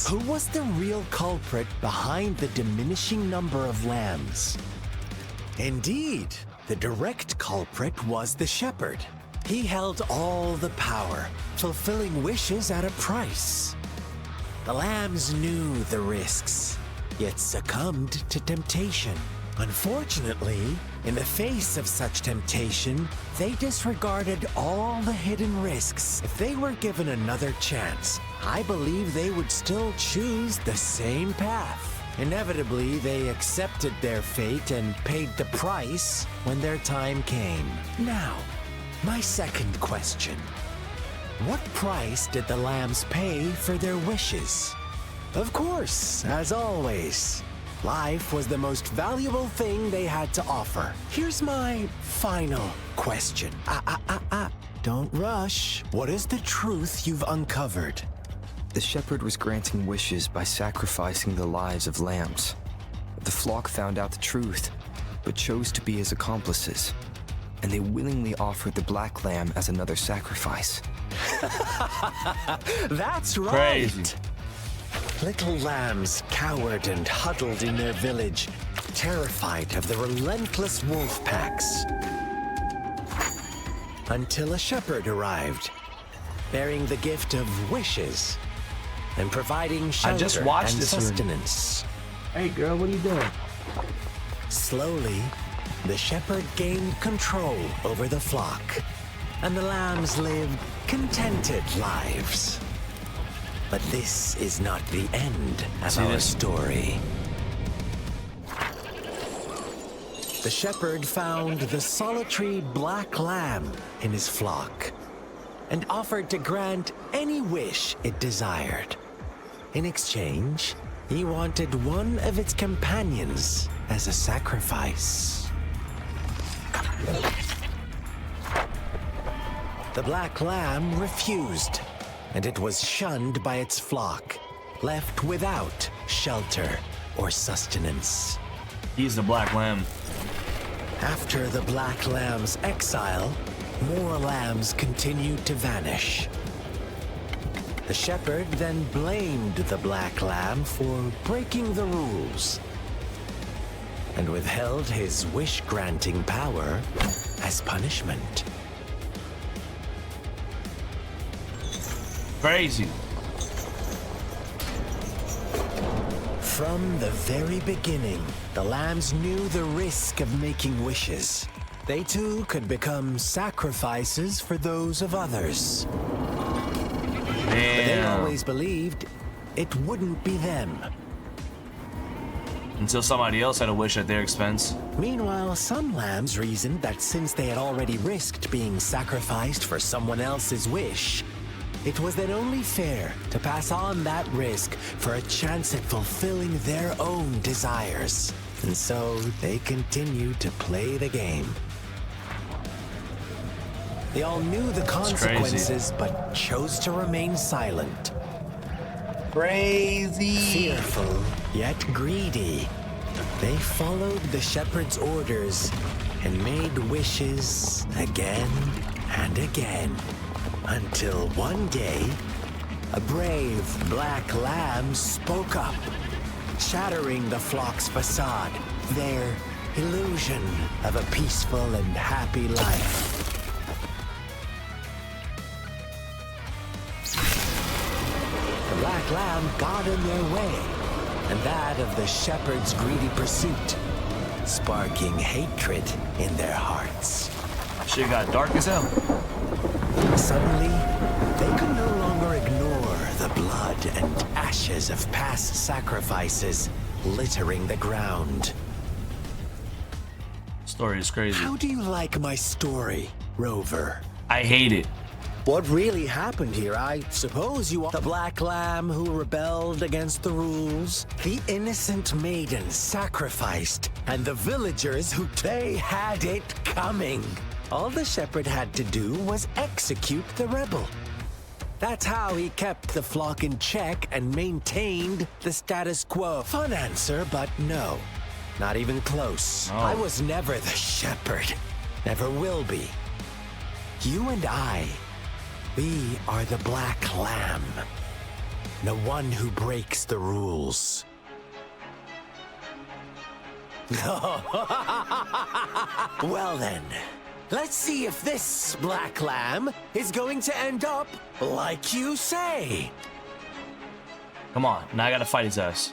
Yes. Who was the real culprit behind the diminishing number of lambs? Indeed, the direct culprit was the shepherd. He held all the power, fulfilling wishes at a price. The lambs knew the risks, yet succumbed to temptation. Unfortunately, in the face of such temptation, they disregarded all the hidden risks. If they were given another chance, I believe they would still choose the same path. Inevitably, they accepted their fate and paid the price when their time came. Now, my second question. What price did the lambs pay for their wishes? Of course, as always, life was the most valuable thing they had to offer. Here's my final question. Don't rush. What is the truth you've uncovered? The shepherd was granting wishes by sacrificing the lives of lambs. The flock found out the truth, but chose to be his accomplices, and they willingly offered the black lamb as another sacrifice. That's right! Crazy. Little lambs cowered and huddled in their village, terrified of the relentless wolf packs. Until a shepherd arrived, bearing the gift of wishes and providing shelter and sustenance. Hey girl, what are you doing? Slowly, the shepherd gained control over the flock, and the lambs lived contented lives. But this is not the end of our story. The shepherd found the solitary black lamb in his flock and offered to grant any wish it desired. In exchange, he wanted one of its companions as a sacrifice. The black lamb refused, and it was shunned by its flock, left without shelter or sustenance. He's the black lamb. After the black lamb's exile, more lambs continued to vanish. The shepherd then blamed the black lamb for breaking the rules and withheld his wish-granting power as punishment. Crazy. From the very beginning, the lambs knew the risk of making wishes. They too could become sacrifices for those of others. But they always believed it wouldn't be them. Until somebody else had a wish at their expense. Meanwhile, some lambs reasoned that since they had already risked being sacrificed for someone else's wish, it was then only fair to pass on that risk for a chance at fulfilling their own desires. And so they continued to play the game. They all knew the consequences, but chose to remain silent. Crazy. Fearful, yet greedy, they followed the shepherd's orders and made wishes again and again. Until one day, a brave black lamb spoke up, shattering the flock's facade, their illusion of a peaceful and happy life. The black lamb got in their way, and that of the shepherd's greedy pursuit, sparking hatred in their hearts. Shit got dark as hell. Suddenly, they could no longer ignore the blood and ashes of past sacrifices littering the ground. Story is crazy. How do you like my story, Rover? I hate it. What really happened here? I suppose you are the black lamb who rebelled against the rules, the innocent maiden sacrificed, and the villagers who they had it coming. All the shepherd had to do was execute the rebel. That's how he kept the flock in check and maintained the status quo. Fun answer, but no. Not even close. Oh. I was never the shepherd. Never will be. You and I, we are the black lamb. the one who breaks the rules. Well then, let's see if this black lamb is going to end up like you say. Come on, now I gotta fight his ass.